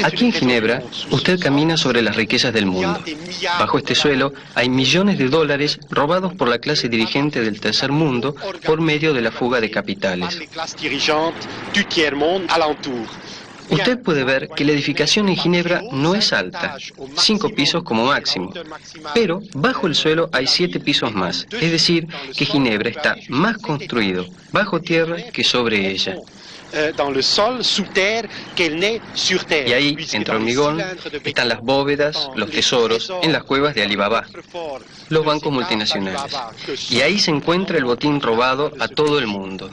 Aquí en Ginebra, usted camina sobre las riquezas del mundo. Bajo este suelo hay millones de dólares robados por la clase dirigente del tercer mundo por medio de la fuga de capitales. Usted puede ver que la edificación en Ginebra no es alta, 5 pisos como máximo, pero bajo el suelo hay 7 pisos más, es decir, que Ginebra está más construido bajo tierra que sobre ella. Y ahí, entre hormigón, están las bóvedas, los tesoros, en las cuevas de Alibaba, los bancos multinacionales. Y ahí se encuentra el botín robado a todo el mundo.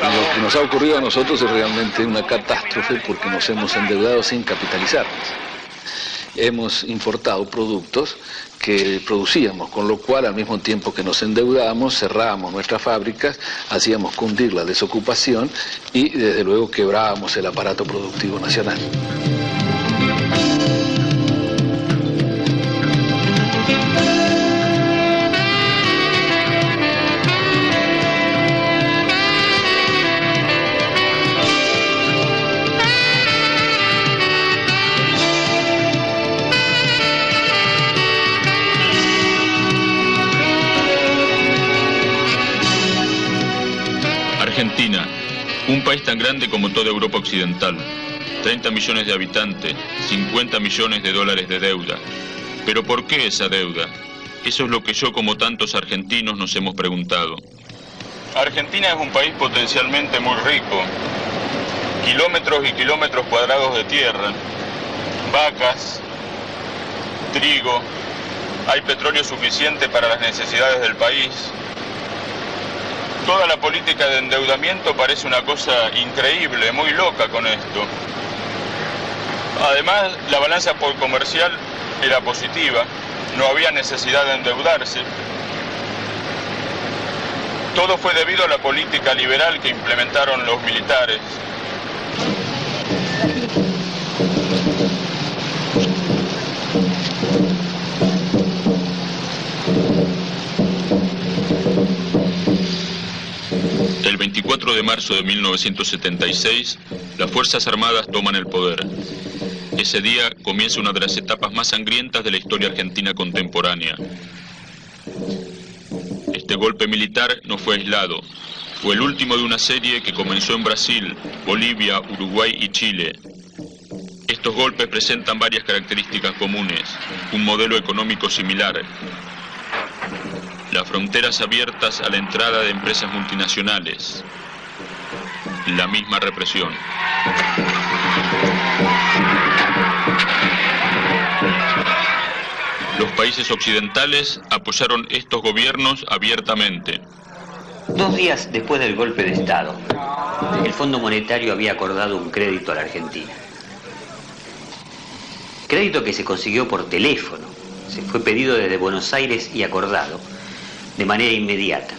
Lo que nos ha ocurrido a nosotros es realmente una catástrofe porque nos hemos endeudado sin capitalizarnos. Hemos importado productos que producíamos, con lo cual al mismo tiempo que nos endeudábamos, cerrábamos nuestras fábricas, hacíamos cundir la desocupación y desde luego quebrábamos el aparato productivo nacional. Argentina, un país tan grande como toda Europa Occidental, 30 millones de habitantes, 50 millones de dólares de deuda. ¿Pero por qué esa deuda? Eso es lo que yo, como tantos argentinos, nos hemos preguntado. Argentina es un país potencialmente muy rico. Kilómetros y kilómetros cuadrados de tierra, vacas, trigo, hay petróleo suficiente para las necesidades del país. Toda la política de endeudamiento parece una cosa increíble, muy loca con esto. Además, la balanza comercial era positiva, no había necesidad de endeudarse. Todo fue debido a la política liberal que implementaron los militares. El 24 de marzo de 1976, las Fuerzas Armadas toman el poder. Ese día comienza una de las etapas más sangrientas de la historia argentina contemporánea. Este golpe militar no fue aislado. Fue el último de una serie que comenzó en Brasil, Bolivia, Uruguay y Chile. Estos golpes presentan varias características comunes, un modelo económico similar, las fronteras abiertas a la entrada de empresas multinacionales, la misma represión. Los países occidentales apoyaron estos gobiernos abiertamente. 2 días después del golpe de Estado, el Fondo Monetario había acordado un crédito a la Argentina. Crédito que se consiguió por teléfono, se fue pedido desde Buenos Aires y acordado de manera inmediata,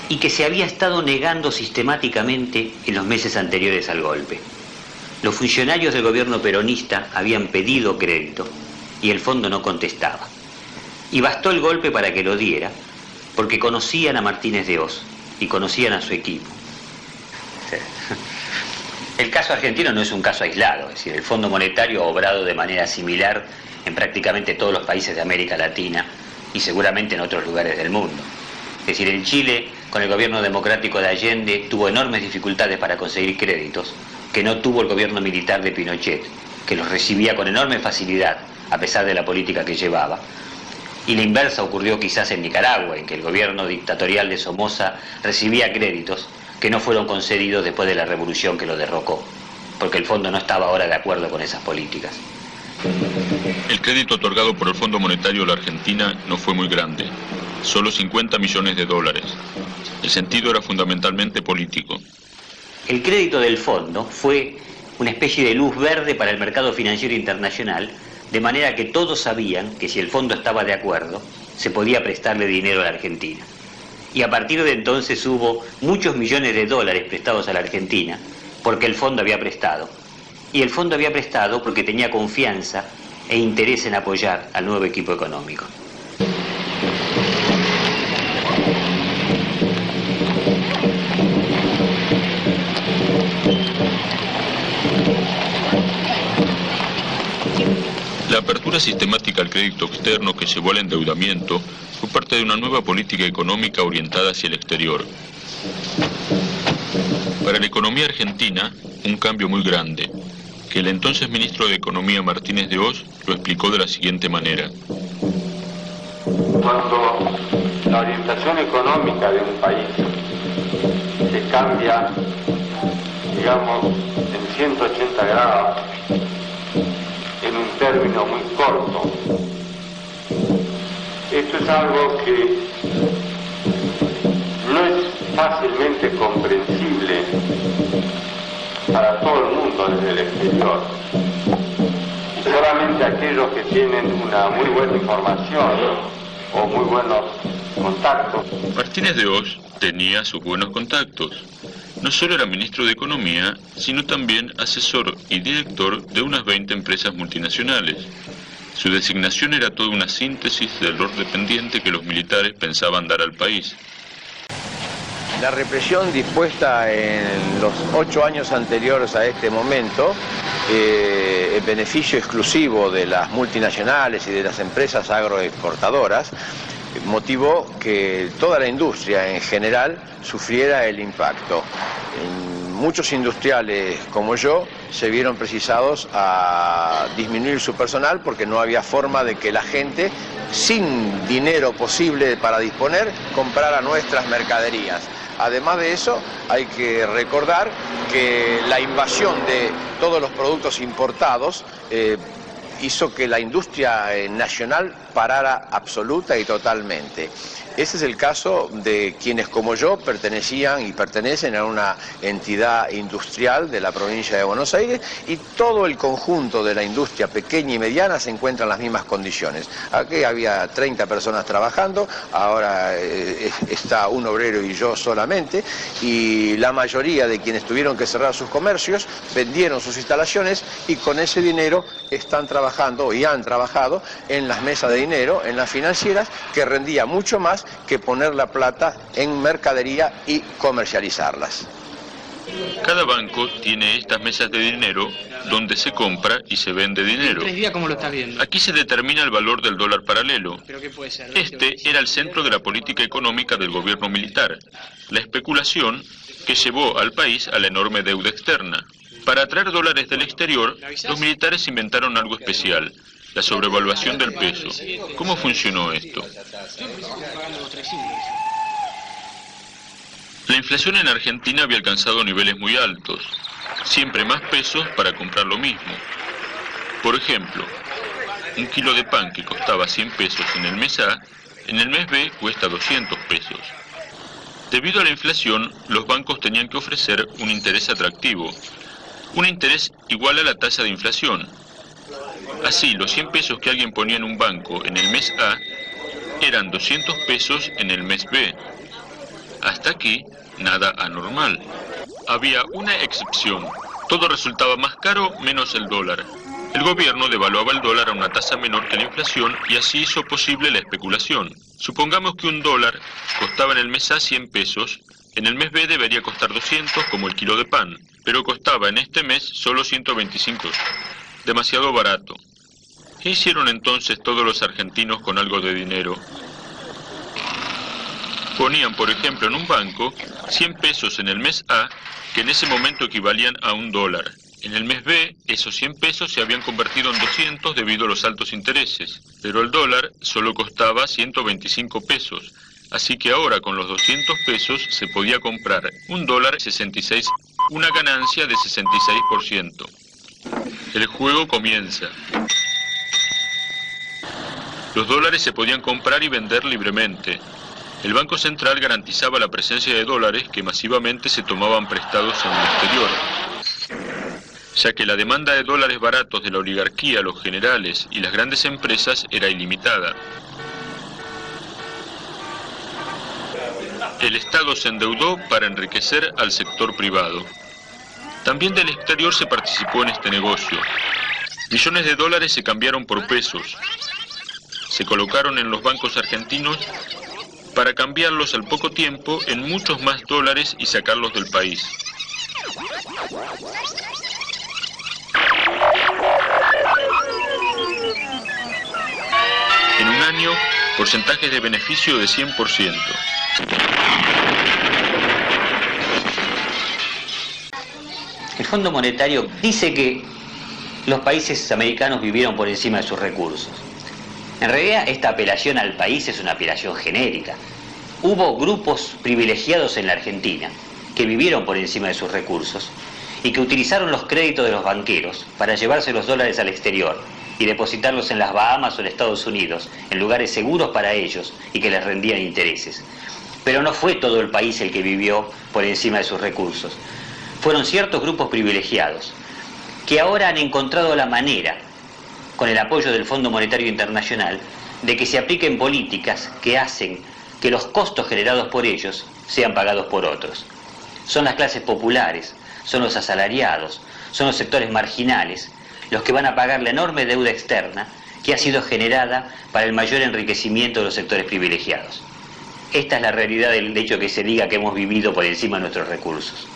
y que se había estado negando sistemáticamente en los meses anteriores al golpe. Los funcionarios del gobierno peronista habían pedido crédito y el fondo no contestaba. Y bastó el golpe para que lo diera, porque conocían a Martínez de Oz y conocían a su equipo. El caso argentino no es un caso aislado, es decir, el Fondo Monetario ha obrado de manera similar en prácticamente todos los países de América Latina y seguramente en otros lugares del mundo. Es decir, en Chile, con el gobierno democrático de Allende, tuvo enormes dificultades para conseguir créditos que no tuvo el gobierno militar de Pinochet, que los recibía con enorme facilidad, a pesar de la política que llevaba. Y la inversa ocurrió quizás en Nicaragua, en que el gobierno dictatorial de Somoza recibía créditos que no fueron concedidos después de la revolución que lo derrocó, porque el fondo no estaba ahora de acuerdo con esas políticas. El crédito otorgado por el Fondo Monetario a la Argentina no fue muy grande, solo 50 millones de dólares. El sentido era fundamentalmente político. El crédito del fondo fue una especie de luz verde para el mercado financiero internacional, de manera que todos sabían que si el fondo estaba de acuerdo, se podía prestarle dinero a la Argentina. Y a partir de entonces hubo muchos millones de dólares prestados a la Argentina, porque el fondo había prestado. Y el fondo había prestado porque tenía confianza e interés en apoyar al nuevo equipo económico. La apertura sistemática al crédito externo que llevó al endeudamiento fue parte de una nueva política económica orientada hacia el exterior. Para la economía argentina, un cambio muy grande, que el entonces ministro de Economía Martínez de Oz lo explicó de la siguiente manera. Cuando la orientación económica de un país se cambia, digamos, en 180 grados, en un término muy corto, esto es algo que no es fácilmente comprensible para todo el mundo desde el exterior. Y solamente aquellos que tienen una muy buena información o muy buenos contactos. Martínez de Oz tenía sus buenos contactos. No solo era ministro de Economía, sino también asesor y director de unas 20 empresas multinacionales. Su designación era toda una síntesis del rol dependiente que los militares pensaban dar al país. La represión dispuesta en los 8 años anteriores a este momento, en beneficio exclusivo de las multinacionales y de las empresas agroexportadoras, motivó que toda la industria en general sufriera el impacto. Muchos industriales como yo se vieron precisados a disminuir su personal porque no había forma de que la gente, sin dinero posible para disponer, comprara nuestras mercaderías. Además de eso, hay que recordar que la invasión de todos los productos importados hizo que la industria nacional parara absoluta y totalmente. Ese es el caso de quienes como yo pertenecían y pertenecen a una entidad industrial de la provincia de Buenos Aires, y todo el conjunto de la industria pequeña y mediana se encuentra en las mismas condiciones. Aquí había 30 personas trabajando, ahora está un obrero y yo solamente, y la mayoría de quienes tuvieron que cerrar sus comercios vendieron sus instalaciones y con ese dinero están trabajando y han trabajado en las mesas de dinero, en las financieras, que rendía mucho más que poner la plata en mercadería y comercializarlas. Cada banco tiene estas mesas de dinero donde se compra y se vende dinero. ¿Cómo lo está viendo? Aquí se determina el valor del dólar paralelo. ¿Pero qué puede ser? Este era el centro de la política económica del gobierno militar, la especulación que llevó al país a la enorme deuda externa. Para atraer dólares del exterior, los militares inventaron algo especial: la sobrevaluación del peso. ¿Cómo funcionó esto? La inflación en Argentina había alcanzado niveles muy altos, siempre más pesos para comprar lo mismo. Por ejemplo, un kilo de pan que costaba 100 pesos en el mes A, en el mes B cuesta 200 pesos. Debido a la inflación, los bancos tenían que ofrecer un interés atractivo, un interés igual a la tasa de inflación. Así, los 100 pesos que alguien ponía en un banco en el mes A eran 200 pesos en el mes B. Hasta aquí, nada anormal. Había una excepción. Todo resultaba más caro menos el dólar. El gobierno devaluaba el dólar a una tasa menor que la inflación y así hizo posible la especulación. Supongamos que un dólar costaba en el mes A 100 pesos, en el mes B debería costar 200 como el kilo de pan, pero costaba en este mes solo 125. Demasiado barato. ¿Qué hicieron entonces todos los argentinos con algo de dinero? Ponían, por ejemplo, en un banco 100 pesos en el mes A, que en ese momento equivalían a un dólar. En el mes B, esos 100 pesos se habían convertido en 200 debido a los altos intereses, pero el dólar solo costaba 125 pesos, así que ahora con los 200 pesos se podía comprar un dólar 66, una ganancia de 66%. El juego comienza. Los dólares se podían comprar y vender libremente. El Banco Central garantizaba la presencia de dólares que masivamente se tomaban prestados en el exterior. ya que la demanda de dólares baratos de la oligarquía, los generales y las grandes empresas era ilimitada. El Estado se endeudó para enriquecer al sector privado. También del exterior se participó en este negocio. Millones de dólares se cambiaron por pesos. Se colocaron en los bancos argentinos para cambiarlos al poco tiempo en muchos más dólares y sacarlos del país. En un año, porcentajes de beneficio de 100%. El Fondo Monetario dice que los países americanos vivieron por encima de sus recursos. En realidad, esta apelación al país es una apelación genérica. Hubo grupos privilegiados en la Argentina que vivieron por encima de sus recursos y que utilizaron los créditos de los banqueros para llevarse los dólares al exterior y depositarlos en las Bahamas o en Estados Unidos, en lugares seguros para ellos y que les rendían intereses. Pero no fue todo el país el que vivió por encima de sus recursos. Fueron ciertos grupos privilegiados que ahora han encontrado la manera, con el apoyo del Fondo Monetario Internacional, de que se apliquen políticas que hacen que los costos generados por ellos sean pagados por otros. Son las clases populares, son los asalariados, son los sectores marginales, los que van a pagar la enorme deuda externa que ha sido generada para el mayor enriquecimiento de los sectores privilegiados. Esta es la realidad del hecho que se diga que hemos vivido por encima de nuestros recursos.